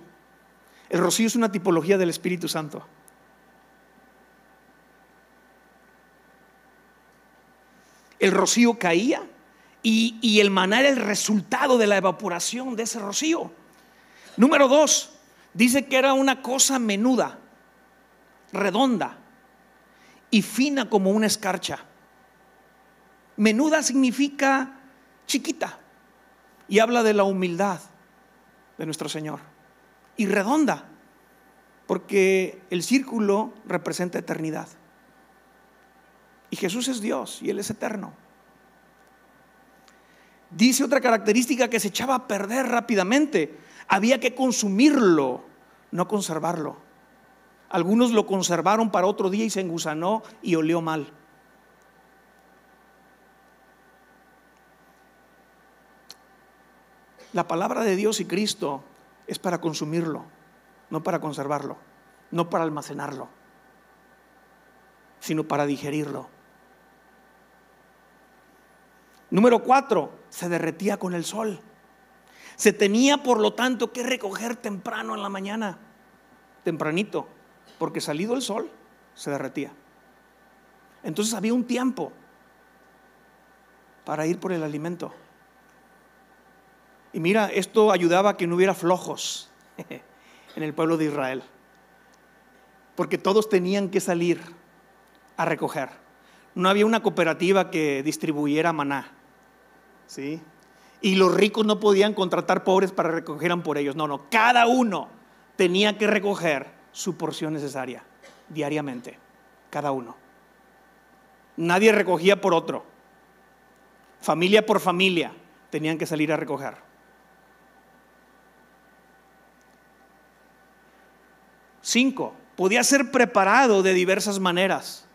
El rocío es una tipología del Espíritu Santo. El rocío caía, y el maná era el resultado de la evaporación de ese rocío. Número 2, dice que era una cosa menuda, redonda y fina como una escarcha. Menuda significa chiquita, y habla de la humildad de nuestro Señor. Y redonda, porque el círculo representa eternidad. Y Jesús es Dios y Él es eterno. Dice otra característica, que se echaba a perder rápidamente. Había que consumirlo, no conservarlo. Algunos lo conservaron para otro día y se engusanó y olió mal. La palabra de Dios y Cristo es para consumirlo, no para conservarlo, no para almacenarlo, sino para digerirlo. Número 4, se derretía con el sol. Se tenía, por lo tanto, que recoger temprano en la mañana, tempranito, porque salido el sol se derretía. Entonces había un tiempo para ir por el alimento. Y mira, esto ayudaba a que no hubiera flojos en el pueblo de Israel, porque todos tenían que salir a recoger. No había una cooperativa que distribuyera maná, ¿sí? Y los ricos no podían contratar pobres para que recogieran por ellos. No, cada uno tenía que recoger su porción necesaria diariamente, cada uno. Nadie recogía por otro. Familia por familia tenían que salir a recoger. 5, podía ser preparado de diversas maneras.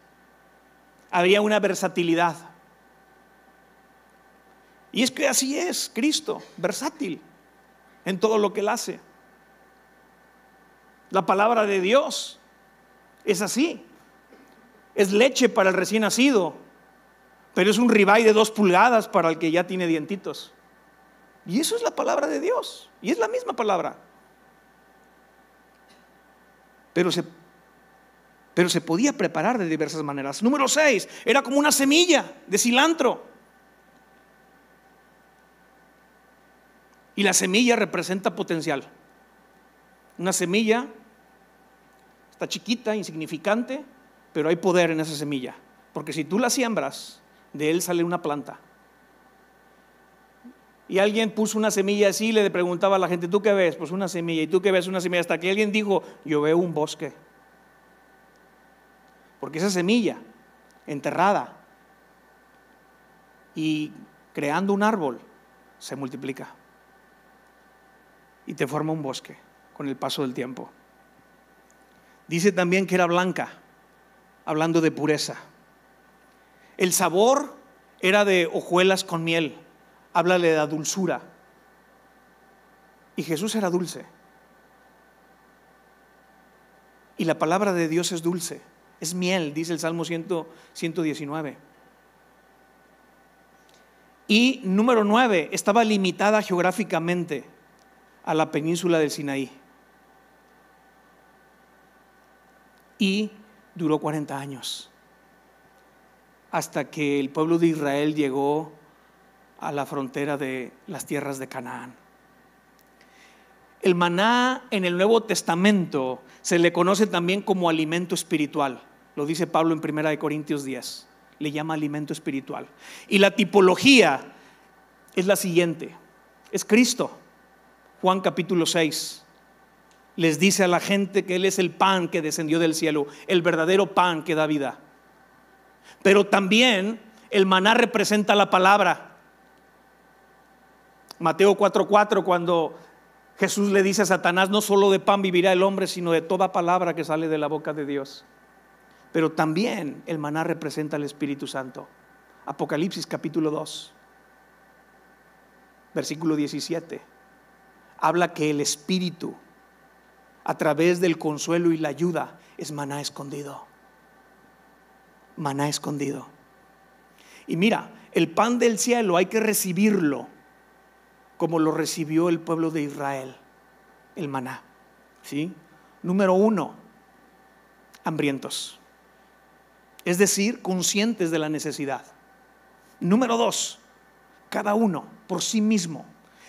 Había una versatilidad. Y es que así es Cristo, versátil en todo lo que Él hace. La palabra de Dios es así. Es leche para el recién nacido, pero es un ribeye de 2 pulgadas para el que ya tiene dientitos. Y eso es la palabra de Dios. Y es la misma palabra. Pero se podía preparar de diversas maneras. Número 6, era como una semilla de cilantro. Y la semilla representa potencial. Una semilla está chiquita, insignificante, pero hay poder en esa semilla. Porque si tú la siembras, de él sale una planta. Y alguien puso una semilla así y le preguntaba a la gente: ¿tú qué ves? Pues una semilla. ¿Y tú qué ves? Una semilla. Hasta que alguien dijo: yo veo un bosque. Porque esa semilla enterrada y creando un árbol se multiplica y te forma un bosque con el paso del tiempo. Dice también que era blanca, hablando de pureza. El sabor era de hojuelas con miel, háblale de la dulzura. Y Jesús era dulce. Y la palabra de Dios es dulce, es miel, dice el Salmo 119. Y número 9, estaba limitada geográficamente a la península del Sinaí. Y duró 40 años, hasta que el pueblo de Israel llegó a la frontera de las tierras de Canaán. El maná en el Nuevo Testamento se le conoce también como alimento espiritual. Lo dice Pablo en 1 Corintios 10. Le llama alimento espiritual. Y la tipología es la siguiente: es Cristo. Juan capítulo 6 les dice a la gente que Él es el pan que descendió del cielo, el verdadero pan que da vida. Pero también el maná representa la palabra. Mateo 4:4, cuando Jesús le dice a Satanás: no solo de pan vivirá el hombre, sino de toda palabra que sale de la boca de Dios. Pero también el maná representa al Espíritu Santo. Apocalipsis capítulo 2, versículo 17, habla que el Espíritu, a través del consuelo y la ayuda, es maná escondido. Maná escondido. Y mira, el pan del cielo hay que recibirlo como lo recibió el pueblo de Israel, el maná. ¿Sí? Número 1, hambrientos. Es decir, conscientes de la necesidad. Número 2, cada uno por sí mismo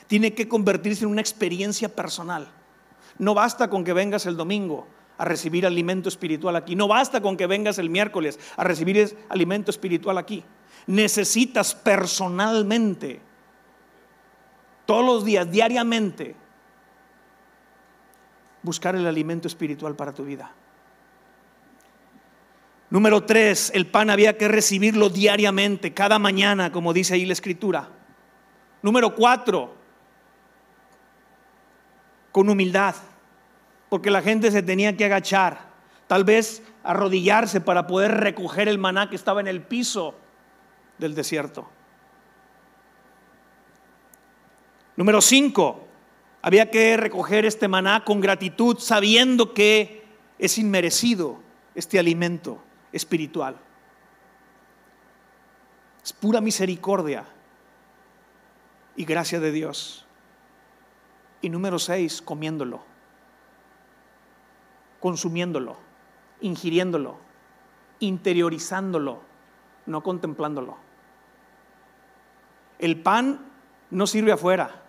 tiene que convertirse en una experiencia personal. No basta con que vengas el domingo a recibir alimento espiritual aquí. No basta con que vengas el miércoles a recibir alimento espiritual aquí. Necesitas personalmente, todos los días, diariamente, buscar el alimento espiritual para tu vida. Número 3, el pan había que recibirlo diariamente, cada mañana, como dice ahí la Escritura. Número 4, con humildad, porque la gente se tenía que agachar, tal vez arrodillarse para poder recoger el maná que estaba en el piso del desierto. Número 5, había que recoger este maná con gratitud, sabiendo que es inmerecido este alimento espiritual. Es pura misericordia y gracia de Dios. Y número 6, comiéndolo, consumiéndolo, ingiriéndolo, interiorizándolo, no contemplándolo. El pan no sirve afuera,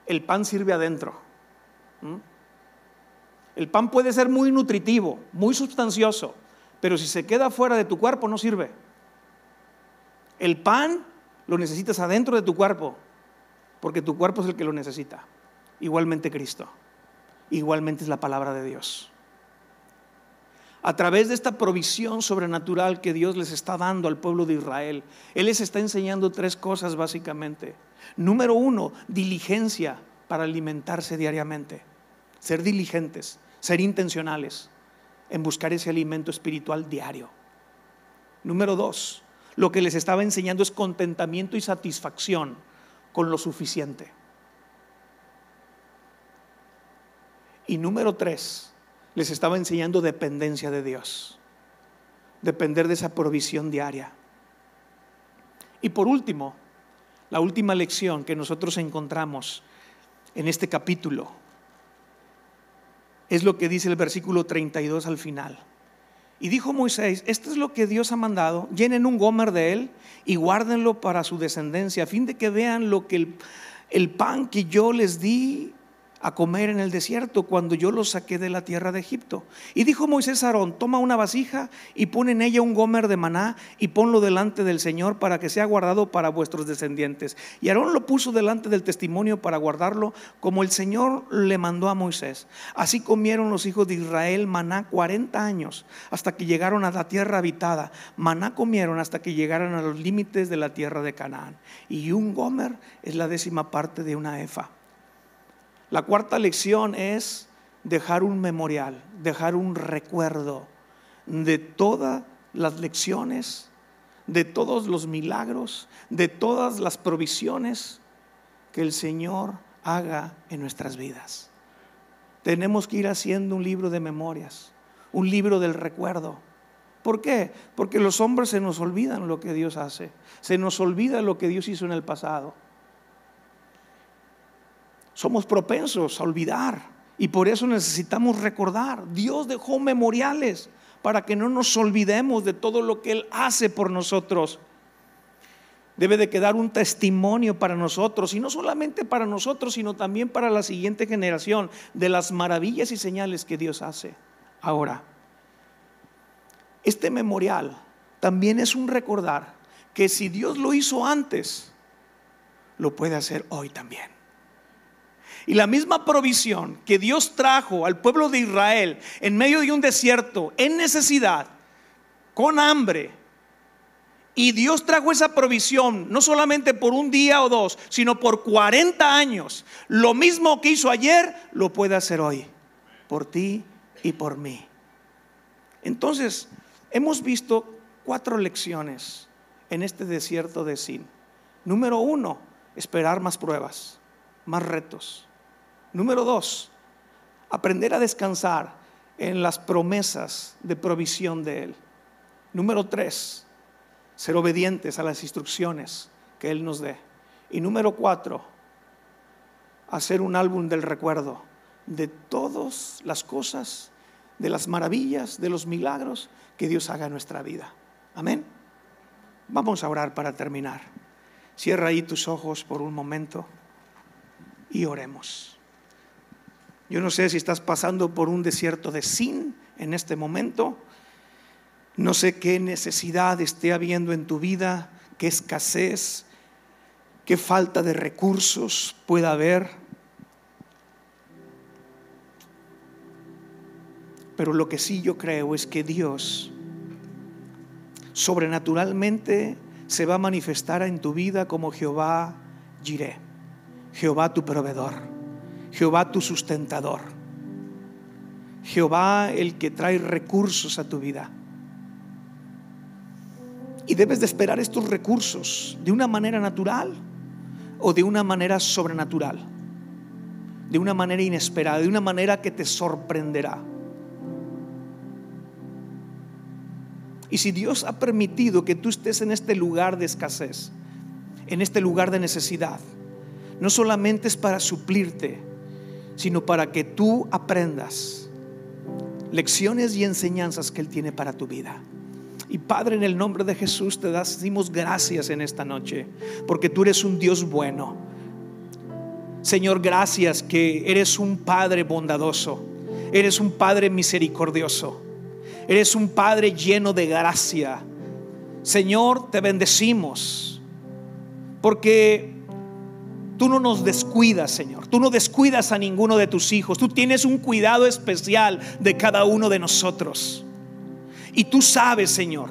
el pan sirve adentro. El pan puede ser muy nutritivo, muy sustancioso, pero si se queda fuera de tu cuerpo no sirve. El pan lo necesitas adentro de tu cuerpo, porque tu cuerpo es el que lo necesita. Igualmente Cristo, igualmente es la palabra de Dios. A través de esta provisión sobrenatural que Dios les está dando al pueblo de Israel, Él les está enseñando 3 cosas básicamente. Número 1, diligencia para alimentarse diariamente. Ser diligentes, ser intencionales en buscar ese alimento espiritual diario. Número 2, lo que les estaba enseñando es contentamiento y satisfacción con lo suficiente. Y número 3, les estaba enseñando dependencia de Dios, depender de esa provisión diaria. Y por último, la última lección que nosotros encontramos en este capítulo es lo que dice el versículo 32 al final. Y dijo Moisés: esto es lo que Dios ha mandado, llenen un gomer de él y guárdenlo para su descendencia, a fin de que vean lo que el pan que yo les di a comer en el desierto cuando yo los saqué de la tierra de Egipto. Y dijo Moisés a Aarón: toma una vasija y pon en ella un gomer de maná y ponlo delante del Señor para que sea guardado para vuestros descendientes. Y Aarón lo puso delante del testimonio para guardarlo, como el Señor le mandó a Moisés. Así comieron los hijos de Israel maná 40 años hasta que llegaron a la tierra habitada. Maná comieron hasta que llegaron a los límites de la tierra de Canaán. Y un gomer es la 10ª parte de una efa. La cuarta lección es dejar un memorial, dejar un recuerdo de todas las lecciones, de todos los milagros, de todas las provisiones que el Señor haga en nuestras vidas. Tenemos que ir haciendo un libro de memorias, un libro del recuerdo. ¿Por qué? Porque los hombres se nos olvidan lo que Dios hace, se nos olvida lo que Dios hizo en el pasado. Somos propensos a olvidar y por eso necesitamos recordar. Dios dejó memoriales para que no nos olvidemos de todo lo que Él hace por nosotros. Debe de quedar un testimonio para nosotros, y no solamente para nosotros, sino también para la siguiente generación, de las maravillas y señales que Dios hace. Ahora, este memorial también es un recordar que si Dios lo hizo antes, lo puede hacer hoy también. Y la misma provisión que Dios trajo al pueblo de Israel en medio de un desierto, en necesidad, con hambre, y Dios trajo esa provisión no solamente por un día o dos, sino por 40 años. Lo mismo que hizo ayer, lo puede hacer hoy, por ti y por mí. Entonces, hemos visto 4 lecciones en este desierto de Sin. Número 1, esperar más pruebas, más retos. Número 2, aprender a descansar en las promesas de provisión de Él. Número 3, ser obedientes a las instrucciones que Él nos dé. Y número 4, hacer un álbum del recuerdo de todas las cosas, de las maravillas, de los milagros que Dios haga en nuestra vida. Amén. Vamos a orar para terminar. Cierra ahí tus ojos por un momento y oremos. Yo no sé si estás pasando por un desierto de Sin en este momento. No sé qué necesidad esté habiendo en tu vida, qué escasez, qué falta de recursos pueda haber. Pero lo que sí yo creo es que Dios sobrenaturalmente se va a manifestar en tu vida como Jehová Jireh, Jehová tu proveedor, Jehová tu sustentador, Jehová el que trae recursos a tu vida. Y debes de esperar estos recursos de una manera natural o de una manera sobrenatural, de una manera inesperada, de una manera que te sorprenderá. Y si Dios ha permitido que tú estés en este lugar de escasez, en este lugar de necesidad, no solamente es para suplirte, sino para que tú aprendas lecciones y enseñanzas que Él tiene para tu vida. Y Padre, en el nombre de Jesús te decimos gracias en esta noche, porque tú eres un Dios bueno. Señor, gracias que eres un Padre bondadoso, eres un Padre misericordioso, eres un Padre lleno de gracia. Señor, te bendecimos porque tú no nos descuidas, Señor. Tú no descuidas a ninguno de tus hijos. Tú tienes un cuidado especial de cada uno de nosotros. Y tú sabes, Señor,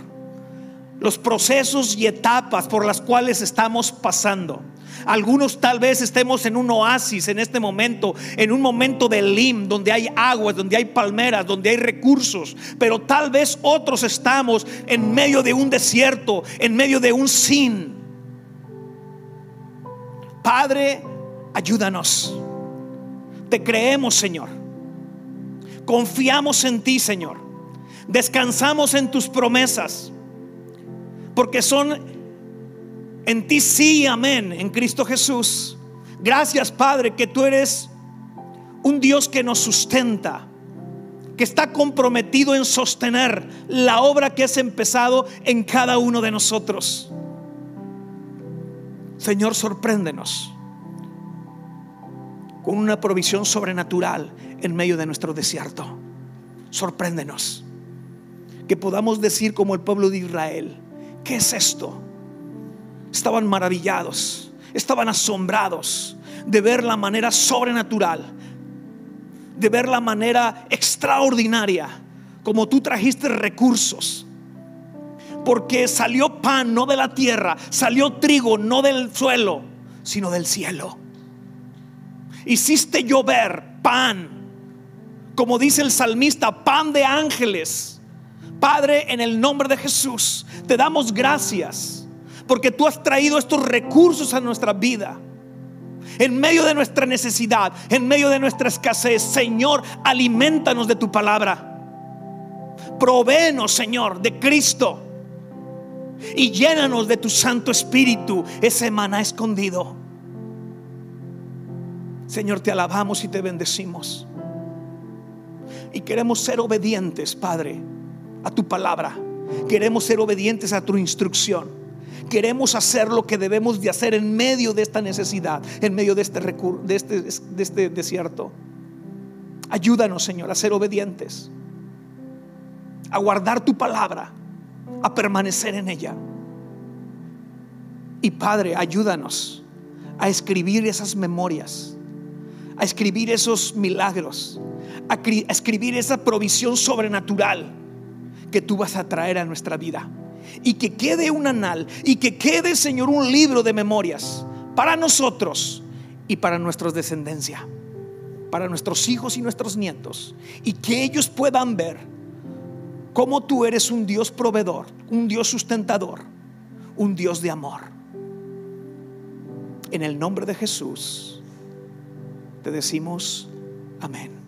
los procesos y etapas por las cuales estamos pasando. Algunos tal vez estemos en un oasis en este momento, en un momento de lim, donde hay aguas, donde hay palmeras, donde hay recursos. Pero tal vez otros estamos en medio de un desierto, en medio de un sin. Padre, ayúdanos. Te creemos, Señor, Confiamos en ti, Señor. Descansamos en tus promesas, porque son en ti sí, amén, en Cristo Jesús. Gracias, Padre, que tú eres un Dios que nos sustenta, que está comprometido en sostener la obra que has empezado en cada uno de nosotros. Señor, sorpréndenos con una provisión sobrenatural en medio de nuestro desierto. Sorpréndenos, que podamos decir como el pueblo de Israel: ¿qué es esto? Estaban maravillados, estaban asombrados de ver la manera sobrenatural, de ver la manera extraordinaria como tú trajiste recursos. Porque salió pan no de la tierra, salió trigo no del suelo, sino del cielo. Hiciste llover pan, como dice el salmista, pan de ángeles. Padre, en el nombre de Jesús te damos gracias, porque tú has traído estos recursos a nuestra vida. En medio de nuestra necesidad, en medio de nuestra escasez, Señor, aliméntanos de tu palabra. Provéenos, Señor, de Cristo, y llénanos de tu Santo Espíritu, ese maná escondido. Señor, te alabamos y te bendecimos, y queremos ser obedientes, Padre, a tu palabra. Queremos ser obedientes a tu instrucción. Queremos hacer lo que debemos de hacer en medio de esta necesidad, en medio de este desierto. Ayúdanos, Señor, a ser obedientes, a guardar tu palabra, a permanecer en ella. Y Padre, ayúdanos a escribir esas memorias, a escribir esos milagros, a escribir esa provisión sobrenatural que tú vas a traer a nuestra vida. Y que quede un anal, y que quede, Señor, un libro de memorias para nosotros y para nuestra descendencia, para nuestros hijos y nuestros nietos, y que ellos puedan ver cómo tú eres un Dios proveedor, un Dios sustentador, un Dios de amor. En el nombre de Jesús te decimos amén.